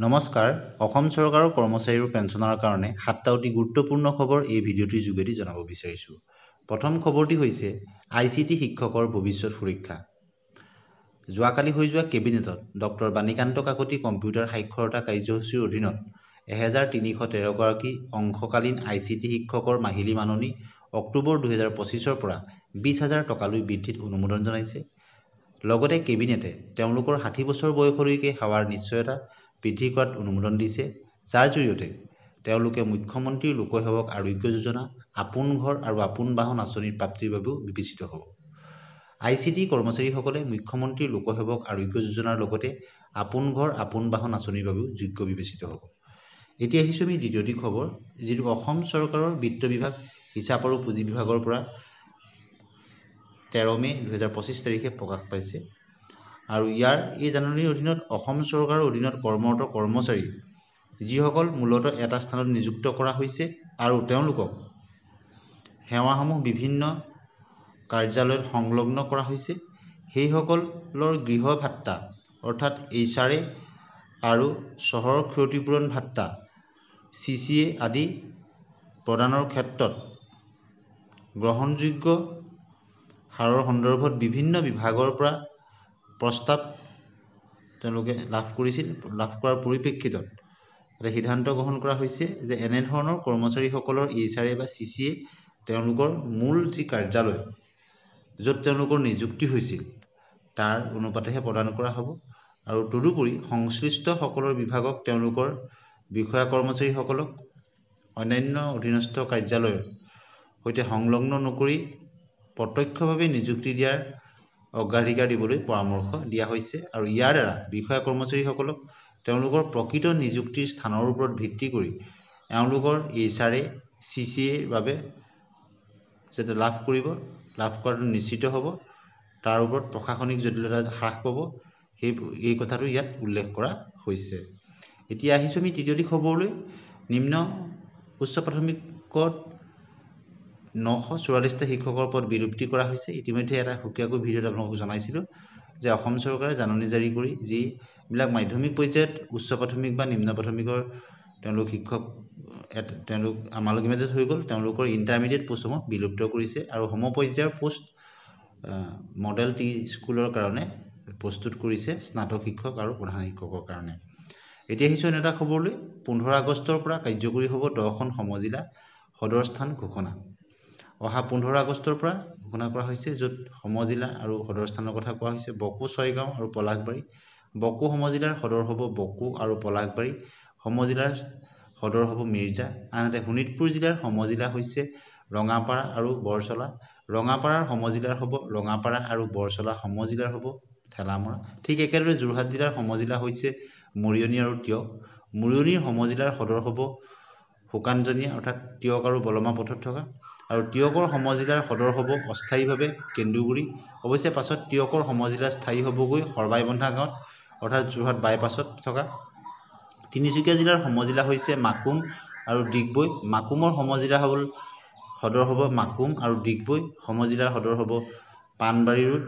নমস্কাৰ অসম চৰকাৰৰ কৰ্মচাৰীৰ পেঞ্চনৰ কাৰণে 7টা অতি গুৰুত্বপূৰ্ণ খবৰ এই ভিডিঅ'টিৰ যোগেদি জনাব বিচাৰিছোঁ। প্ৰথম খবৰটি হৈছে ICT শিক্ষকৰ ভৱিষ্যত সুৰক্ষা। যোৱাকালি হৈ যোৱা কেবিনেটত ডক্টৰ বাণীকান্ত কাকতি কম্পিউটাৰ সাক্ষৰতা কাৰ্যসূচীৰ অধীনত 1313 গৰাকী অংশকালীন ICT শিক্ষকৰ মাহিলী মাননি অক্টোবৰ 2025ৰ পৰা 20,000 টকালৈ বৃদ্ধিত অনুমোদন জনাইছে। লগতে কেবিনেটে তেওঁলোকৰ 60 বছৰ বয়সলৈকে সেৱাৰ নিশ্চয়তা বৃদ্ধি কৰাত অনুমোদন দিছে, যাৰ জৰিয়তে তেওঁলোকে মুখ্যমন্ত্ৰীৰ লোকসেৱক আৰোগ্য যোজনা, আপোন ঘৰ আৰু আপোন বাহন আঁচনিৰ প্ৰাপ্তিৰ বাবেও বিবেচিত হ'ব। ICT কৰ্মচাৰীসকলে মুখ্যমন্ত্ৰীৰ লোকসেৱক আৰোগ্য যোজনাৰ লগতে আপোন ঘৰ আপোন বাহন আঁচনিৰ বাবেও যোগ্য বিবেচিত হ'ব। এতিয়া আহিছোঁ আমি দ্বিতীয়টি খবৰ, যিটো অসম চৰকাৰৰ বিত্ত বিভাগ হিচাপ আৰু পুঁজি বিভাগৰ পৰা 13 মে 2025 তাৰিখে প্ৰকাশ পাইছে। আৰু এই জাননীৰ অধীনত অসম চৰকাৰৰ অধীনত কৰ্মৰত কৰ্মচাৰী যিসকল মূলতঃ এটা স্থানত নিযুক্ত কৰা হৈছে আৰু তেওঁলোকক সেৱাসমূহ বিভিন্ন কাৰ্যালয়ত সংলগ্ন কৰা হৈছে, সেইসকলৰ গৃহ ভাত্তা অৰ্থাৎ HRA আৰু চহৰৰ ক্ষতিপূৰণ ভাত্তা CCA আদি প্ৰদানৰ ক্ষেত্ৰত গ্ৰহণযোগ্য হাৰৰ সন্দৰ্ভত বিভিন্ন বিভাগৰ পৰা প্ৰস্তাৱ তেওঁলোকে লাভ কৰাৰ পৰিপ্ৰেক্ষিতত এটা সিদ্ধান্ত গ্ৰহণ কৰা হৈছে যে এনেধৰণৰ কৰ্মচাৰীসকলৰ HRA বা CCA তেওঁলোকৰ মূল যি কাৰ্যালয় য'ত তেওঁলোকৰ নিযুক্তি হৈছিল তাৰ অনুপাতেহে প্ৰদান কৰা হ'ব। আৰু তদুপৰি সংশ্লিষ্ট সকলৰ বিভাগক তেওঁলোকৰ বিষয়া কৰ্মচাৰীসকলক অন্যান্য অধীনস্থ কাৰ্যালয়ৰ সৈতে সংলগ্ন নকৰি প্ৰত্যক্ষভাৱে নিযুক্তি দিয়াৰ অগ্ৰাধিকাৰ দিবলৈ পৰামৰ্শ দিয়া হৈছে। আৰু ইয়াৰ দ্বাৰা বিষয়া কৰ্মচাৰীসকলক তেওঁলোকৰ প্ৰকৃত নিযুক্তিৰ স্থানৰ ওপৰত ভিত্তি কৰি তেওঁলোকৰ HRA CCAৰ বাবে যাতে লাভ কৰাটো নিশ্চিত হ'ব, তাৰ ওপৰত প্ৰশাসনিক জটিলতা হ্ৰাস পাব, এই কথাটো ইয়াত উল্লেখ কৰা হৈছে। এতিয়া আহিছোঁ আমি তৃতীয়টি খবৰলৈ। নিম্ন উচ্চ প্ৰাথমিকত 944টা শিক্ষকৰ পদ বিলুপ্তি কৰা হৈছে। ইতিমধ্যে এটা সুকীয়াকৈ ভিডিঅ'ত আপোনালোকক জনাইছিলোঁ যে অসম চৰকাৰে জাননী জাৰি কৰি যিবিলাক মাধ্যমিক পৰ্যায়ত উচ্চ প্ৰাথমিক বা নিম্ন প্ৰাথমিকৰ তেওঁলোক আমালগিমেটেড হৈ গ'ল, তেওঁলোকৰ ইণ্টাৰমিডিয়েট পোষ্টসমূহ বিলুপ্ত কৰিছে আৰু সমপৰ্যায়ৰ পোষ্ট মডেল টি স্কুলৰ কাৰণে প্ৰস্তুত কৰিছে স্নাতক শিক্ষক আৰু প্ৰধান শিক্ষকৰ কাৰণে। এতিয়া আহিছোঁ অন্য এটা খবৰলৈ। 15 আগষ্টৰ পৰা কাৰ্যকৰী হ'ব 10খন সমজিলা সদৰ স্থান ঘোষণা। অহা 15 আগষ্টৰ পৰা ঘোষণা কৰা হৈছে, য'ত সমজিলা আৰু সদৰ স্থানৰ কথা কোৱা হৈছে বকো, ছয়গাঁও আৰু পলাশবাৰী। বকো সমজিলাৰ সদৰ হ'ব বকো আৰু পলাশবাৰী সমজিলাৰ সদৰ হ'ব মিৰ্জা। আনহাতে শোণিতপুৰ জিলাৰ সমজিলা হৈছে ৰঙাপাৰা আৰু বৰচলা। ৰঙাপাৰাৰ সমজিলাৰ হ'ব ৰঙাপাৰা আৰু বৰচলা সমজিলাৰ হ'ব ঠেলামৰা। ঠিক একেদৰে যোৰহাট জিলাৰ সমজিলা হৈছে মৰিয়নি আৰু টিয়ক। মৰিয়নিৰ সমজিলাৰ সদৰ হ'ব শুকানজনীয়া অৰ্থাৎ টিয়ক আৰু বলমা পথত থকা। আৰু টিয়কৰ সমজিলাৰ সদৰ হ'ব অস্থায়ীভাৱে কেন্দুগুৰি। অৱশ্যে পাছত টিয়কৰ সমজিলা স্থায়ী হ'বগৈ সৰবাইবন্ধা গাঁৱত অৰ্থাৎ যোৰহাট বাইপাছত থকা। তিনিচুকীয়া জিলাৰ সমজিলা হৈছে মাকুম আৰু ডিগবৈ। মাকুমৰ সমজিলা সদৰ হ'ব মাকুম আৰু ডিগবৈ সমজিলাৰ সদৰ হ'ব পাণবাৰী ৰোড।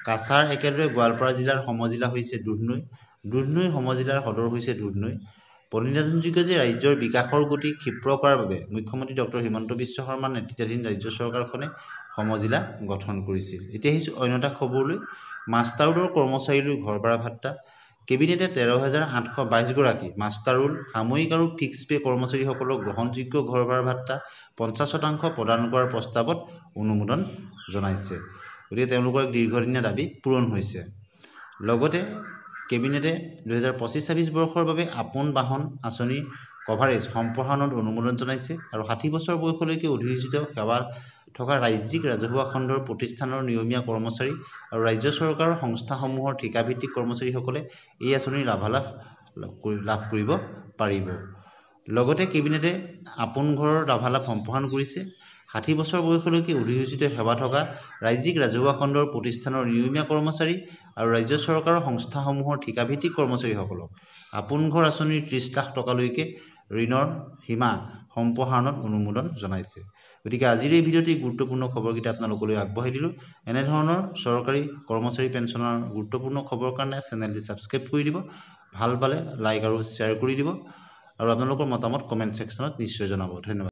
কাছাৰ একেদৰে গোৱালপাৰা জিলাৰ সমজিলা হৈছে দুধনৈ। দুধনৈ সমজিলাৰ সদৰ হৈছে দুধনৈ। প্ৰতিনিধানযোগ্য যে ৰাজ্যৰ বিকাশৰ গতি ক্ষিপ্ৰ কৰাৰ বাবে মুখ্যমন্ত্ৰী ডক্টৰ হিমন্ত বিশ্ব শৰ্মাৰ নেতৃত্বাধীন ৰাজ্য চৰকাৰখনে সমজিলা গঠন কৰিছিল। এতিয়া আহিছোঁ অন্য এটা খবৰলৈ। মাষ্টাৰ ৰোলৰ কৰ্মচাৰীলৈ ঘৰ ভাড়া ভাত্তা। কেবিনেটে 13,822 গৰাকী মাষ্টাৰ ৰোল, সাময়িক আৰু ফিক্স পে কৰ্মচাৰীসকলক গ্ৰহণযোগ্য ঘৰ ভাড়া ভাত্তা 50% প্ৰদান কৰাৰ প্ৰস্তাৱত অনুমোদন জনাইছে। গতিকে তেওঁলোকৰ দীৰ্ঘদিনীয়া দাবী পূৰণ হৈছে। লগতে কেবিনেটে 2025-26 বৰ্ষৰ বাবে আপোন বাহন আঁচনিৰ কভাৰেজ সম্প্ৰসাৰণত অনুমোদন জনাইছে আৰু 60 বছৰ বয়সলৈকে অধিসূচিত সেৱা থকা ৰাজ্যিক ৰাজহুৱা খণ্ডৰ প্ৰতিষ্ঠানৰ নিয়মীয়া কৰ্মচাৰী আৰু ৰাজ্য চৰকাৰৰ সংস্থাসমূহৰ ঠিকাভিত্তিক কৰ্মচাৰীসকলে এই আঁচনিৰ লাভ কৰিব পাৰিব। লগতে কেবিনেটে আপোন ঘৰৰ লাভালাভ সম্প্ৰসাৰণ কৰিছে। 60 বছৰ বয়সলৈকে অধিসূচিত সেৱা থকা ৰাজ্যিক ৰাজহুৱা খণ্ডৰ প্ৰতিষ্ঠানৰ নিয়মীয়া কৰ্মচাৰী আৰু ৰাজ্য চৰকাৰৰ সংস্থাসমূহৰ ঠিকাভিত্তিক কৰ্মচাৰীসকলক আপোন ঘৰ আঁচনিৰ 30 লাখ টকালৈকে ঋণৰ সীমা সম্প্ৰসাৰণত অনুমোদন জনাইছে। গতিকে আজিৰ এই ভিডিঅ'টি গুৰুত্বপূৰ্ণ খবৰকেইটা আপোনালোকলৈ আগবঢ়াই দিলোঁ। এনেধৰণৰ চৰকাৰী কৰ্মচাৰী পেঞ্চনৰ গুৰুত্বপূৰ্ণ খবৰৰ কাৰণে চেনেলটি ছাবস্ক্ৰাইব কৰি দিব ভাল পালে লাইক আৰু শ্বেয়াৰ কৰি দিব আৰু আপোনালোকৰ মতামত কমেণ্ট ছেকশ্যনত নিশ্চয় জনাব। ধন্যবাদ।